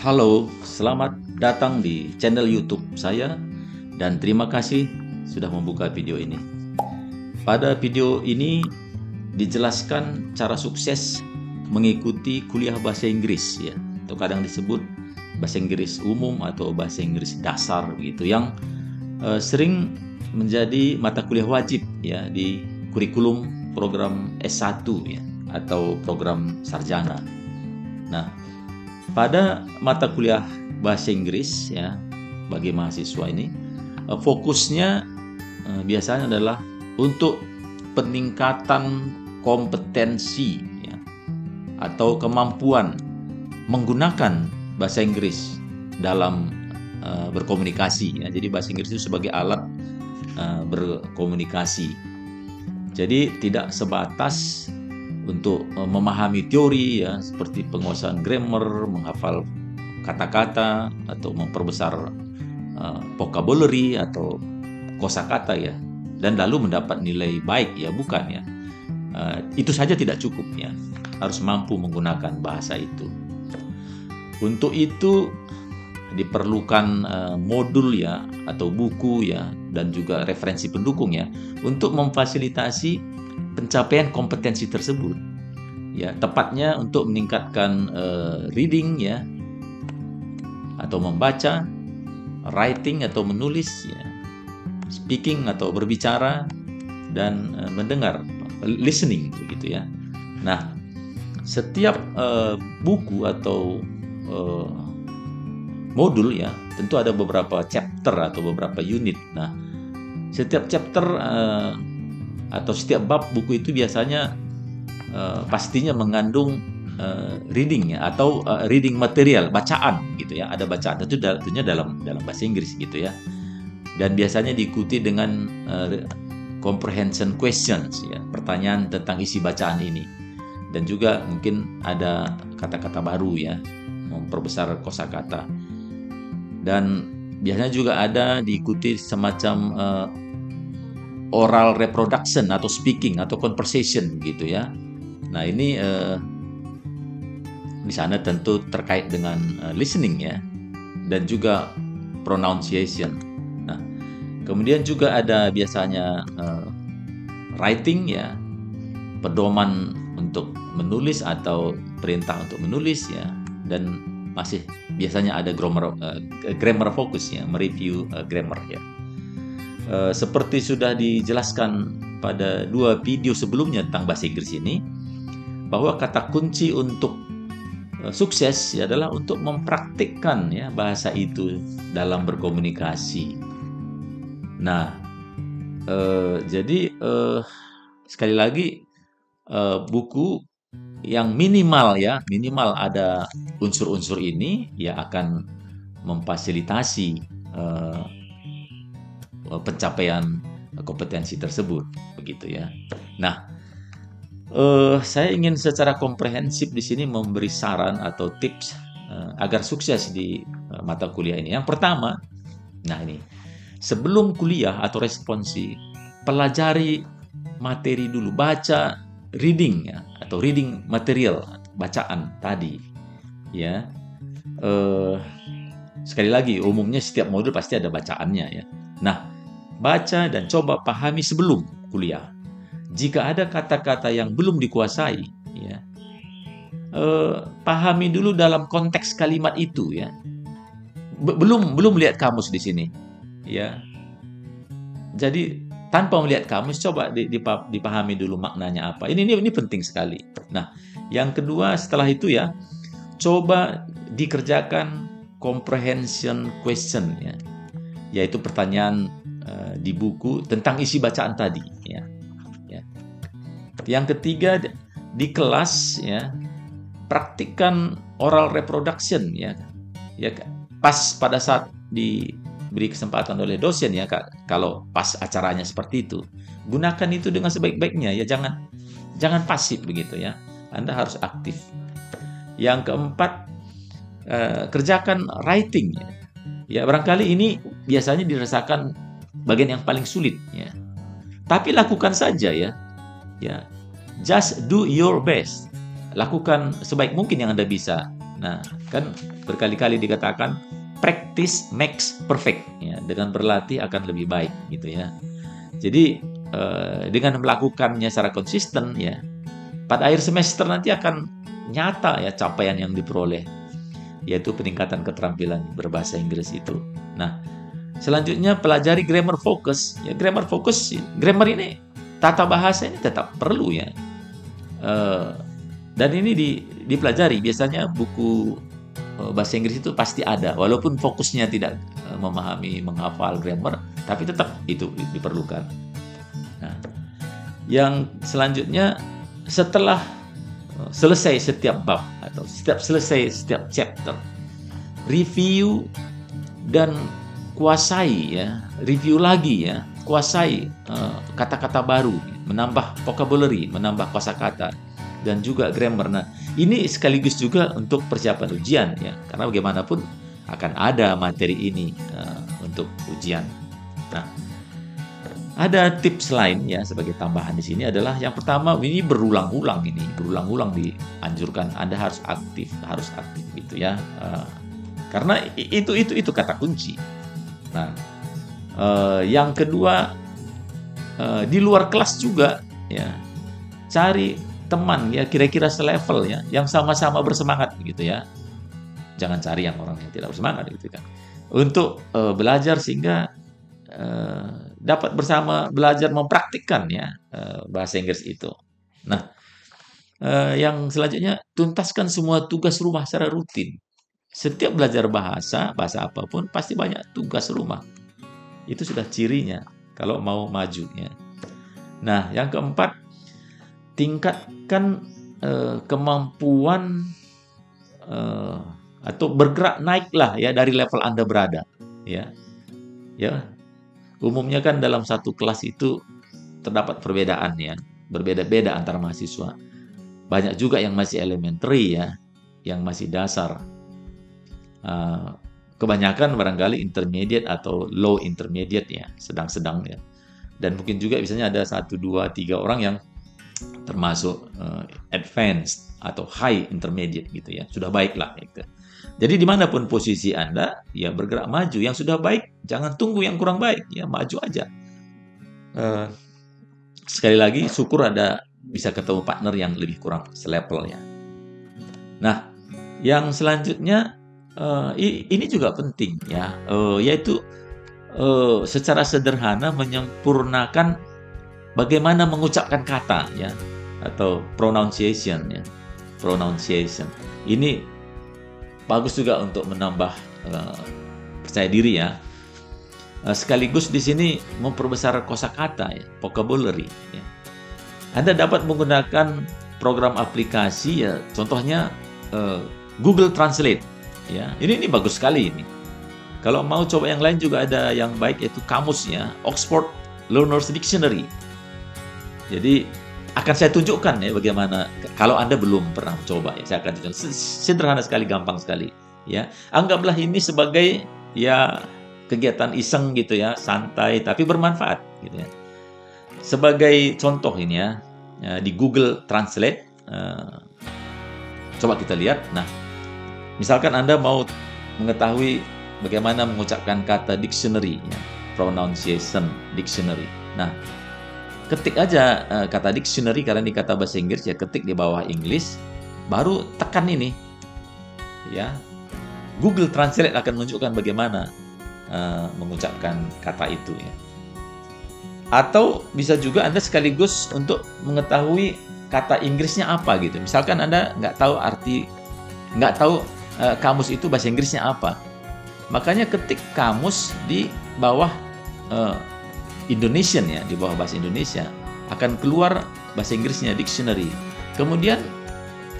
Halo, selamat datang di channel YouTube saya dan terima kasih sudah membuka video ini. Pada video ini dijelaskan cara sukses mengikuti kuliah bahasa Inggris ya, atau kadang disebut bahasa Inggris umum atau bahasa Inggris dasar begitu yang sering menjadi mata kuliah wajib ya di kurikulum program S1 ya atau program sarjana. Nah, pada mata kuliah bahasa Inggris ya bagi mahasiswa ini fokusnya biasanya adalah untuk peningkatan kompetensi ya, atau kemampuan menggunakan bahasa Inggris dalam berkomunikasi ya. Jadi bahasa Inggris itu sebagai alat berkomunikasi. Jadi tidak sebatas untuk memahami teori ya seperti penguasaan grammar, menghafal kata-kata atau memperbesar vocabulary atau kosakata ya, dan lalu mendapat nilai baik ya, bukan ya. Itu saja tidak cukup ya, harus mampu menggunakan bahasa itu. Untuk itu diperlukan modul ya atau buku ya dan juga referensi pendukung ya untuk memfasilitasi pencapaian kompetensi tersebut ya, tepatnya untuk meningkatkan reading ya atau membaca, writing atau menulis ya, speaking atau berbicara, dan mendengar, listening begitu ya. Nah, setiap buku atau modul ya tentu ada beberapa chapter atau beberapa unit. Nah, setiap chapter atau setiap bab buku itu biasanya pastinya mengandung reading ya atau reading material, bacaan gitu ya. Ada bacaan tentunya dalam bahasa Inggris gitu ya. Dan biasanya diikuti dengan comprehension questions ya, pertanyaan tentang isi bacaan ini. Dan juga mungkin ada kata-kata baru ya, memperbesar kosakata. Dan biasanya juga ada diikuti semacam oral reproduction atau speaking atau conversation gitu ya. Nah, ini di sana tentu terkait dengan listening ya dan juga pronunciation. Nah, kemudian juga ada biasanya writing ya, pedoman untuk menulis atau perintah untuk menulis ya, dan masih biasanya ada grammar focus ya, mereview grammar ya. Seperti sudah dijelaskan pada 2 video sebelumnya tentang bahasa Inggris ini, bahwa kata kunci untuk sukses ya adalah untuk mempraktikkan ya bahasa itu dalam berkomunikasi. Nah, jadi sekali lagi buku yang minimal ada unsur-unsur ini ya akan memfasilitasi pencapaian kompetensi tersebut begitu ya. Nah, saya ingin secara komprehensif di sini memberi saran atau tips agar sukses di mata kuliah ini. Yang pertama, nah ini, sebelum kuliah atau responsi, pelajari materi dulu, baca reading ya atau reading material, bacaan tadi ya. Sekali lagi, umumnya setiap modul pasti ada bacaannya ya. Nah, baca dan coba pahami sebelum kuliah. Jika ada kata-kata yang belum dikuasai, ya, pahami dulu dalam konteks kalimat itu, ya. Belum lihat kamus di sini, ya. Jadi tanpa melihat kamus, coba dipahami dulu maknanya apa. Ini penting sekali. Nah, yang kedua setelah itu ya, coba dikerjakan comprehension question, ya, yaitu pertanyaan di buku tentang isi bacaan tadi ya. Yang ketiga, di kelas ya praktikkan oral reproduction ya pas pada saat diberi kesempatan oleh dosen ya Kak, kalau pas acaranya seperti itu gunakan itu dengan sebaik-baiknya ya, jangan pasif begitu ya, Anda harus aktif. Yang keempat, kerjakan writing ya barangkali ini biasanya dirasakan bagian yang paling sulit ya. Tapi lakukan saja ya. Just do your best. Lakukan sebaik mungkin yang Anda bisa. Nah, kan berkali-kali dikatakan practice makes perfect, ya. Dengan berlatih akan lebih baik, gitu ya. Jadi dengan melakukannya secara konsisten, ya, pada akhir semester nanti akan nyata ya capaian yang diperoleh, yaitu peningkatan keterampilan berbahasa Inggris itu. Nah, selanjutnya pelajari grammar focus. Ya, grammar focus, grammar ini, tata bahasa ini tetap perlu ya. Dan ini dipelajari. Biasanya buku bahasa Inggris itu pasti ada, walaupun fokusnya tidak memahami, menghafal grammar, tapi tetap itu diperlukan. Nah, yang selanjutnya, setelah selesai setiap bab atau selesai setiap chapter, review dan kuasai ya, review lagi ya, kuasai kata-kata baru, menambah vocabulary, menambah kosakata dan juga grammar. Nah, ini sekaligus juga untuk persiapan ujian ya, karena bagaimanapun akan ada materi ini untuk ujian. Nah, ada tips lain ya sebagai tambahan di sini adalah yang pertama, ini berulang-ulang dianjurkan Anda harus aktif gitu ya, karena itu kata kunci. Nah, yang kedua, di luar kelas juga ya, cari teman ya kira-kira selevel ya, yang sama-sama bersemangat gitu ya. Jangan cari yang orang yang tidak bersemangat gitu kan, untuk belajar sehingga dapat bersama belajar mempraktikkan ya bahasa Inggris itu. Nah, yang selanjutnya, tuntaskan semua tugas rumah secara rutin. Setiap belajar bahasa apapun pasti banyak tugas rumah. Itu sudah cirinya kalau mau maju ya. Nah, yang keempat, tingkatkan kemampuan atau bergerak naiklah ya dari level Anda berada ya. Ya. Umumnya kan dalam satu kelas itu terdapat perbedaan ya, berbeda-beda antar mahasiswa. Banyak juga yang masih elementary ya, yang masih dasar. Kebanyakan barangkali intermediate atau low intermediate ya, sedang-sedang ya. Dan mungkin juga misalnya ada 1, 2, 3 orang yang termasuk advanced atau high intermediate gitu ya, sudah baik lah gitu. Jadi dimanapun posisi Anda, ya bergerak maju. Yang sudah baik, jangan tunggu yang kurang baik, ya maju aja. Sekali lagi, syukur ada bisa ketemu partner yang lebih kurang selevel ya. Nah, yang selanjutnya, ini juga penting ya, yaitu secara sederhana menyempurnakan bagaimana mengucapkan kata ya, atau pronunciation ya, pronunciation. Ini bagus juga untuk menambah percaya diri ya. Sekaligus di sini memperbesar kosakata ya, vocabulary ya. Anda dapat menggunakan program aplikasi ya, contohnya Google Translate ya. Ini bagus sekali ini. Kalau mau coba yang lain juga ada yang baik, yaitu kamus ya, Oxford Learner's Dictionary. Jadi akan saya tunjukkan ya bagaimana, kalau Anda belum pernah coba ya, saya akan tunjukkan. Sederhana sekali, gampang sekali ya. Anggaplah ini sebagai ya kegiatan iseng gitu ya, santai tapi bermanfaat gitu ya. Sebagai contoh ini ya, di Google Translate, coba kita lihat. Nah, misalkan Anda mau mengetahui bagaimana mengucapkan kata dictionary ya, pronunciation dictionary. Nah, ketik aja kata dictionary, karena ini kata bahasa Inggris ya, ketik di bawah English, baru tekan ini ya. Google Translate akan menunjukkan bagaimana mengucapkan kata itu ya. Atau bisa juga Anda sekaligus untuk mengetahui kata Inggrisnya apa gitu. Misalkan Anda nggak tahu kamus itu bahasa Inggrisnya apa, makanya ketik kamus di bawah Indonesian ya, di bawah bahasa Indonesia akan keluar bahasa Inggrisnya, dictionary. Kemudian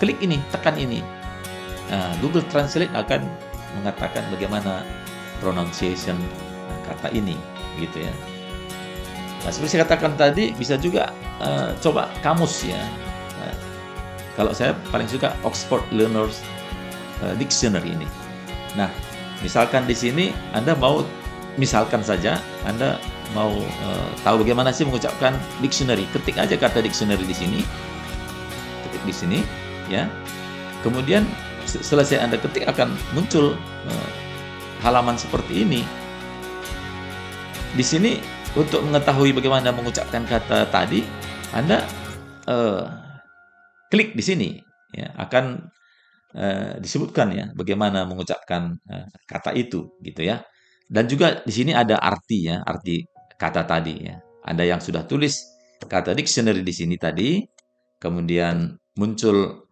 klik ini, tekan ini. Google Translate akan mengatakan bagaimana pronunciation kata ini, gitu ya. Nah, seperti saya katakan tadi, bisa juga coba kamus ya. Nah, kalau saya paling suka Oxford Learner's Dictionary ini. Nah, misalkan di sini Anda mau, misalkan saja Anda mau tahu bagaimana sih mengucapkan dictionary, ketik aja kata dictionary di sini, ketik di sini ya. Kemudian selesai Anda ketik akan muncul halaman seperti ini. Di sini untuk mengetahui bagaimana mengucapkan kata tadi, Anda klik di sini, ya, akan disebutkan ya bagaimana mengucapkan kata itu, gitu ya. Dan juga di sini ada arti ya, arti kata tadi ya. Ada yang sudah tulis kata dictionary di sini tadi, kemudian muncul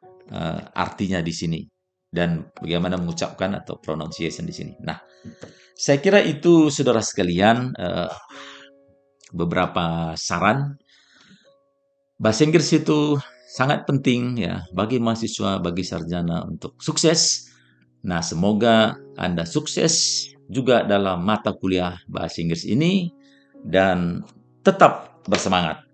artinya di sini dan bagaimana mengucapkan atau pronunciation di sini. Nah, saya kira itu saudara sekalian beberapa saran. Bahasa Inggris itu sangat penting ya bagi mahasiswa, bagi sarjana untuk sukses. Nah, semoga Anda sukses juga dalam mata kuliah bahasa Inggris ini dan tetap bersemangat.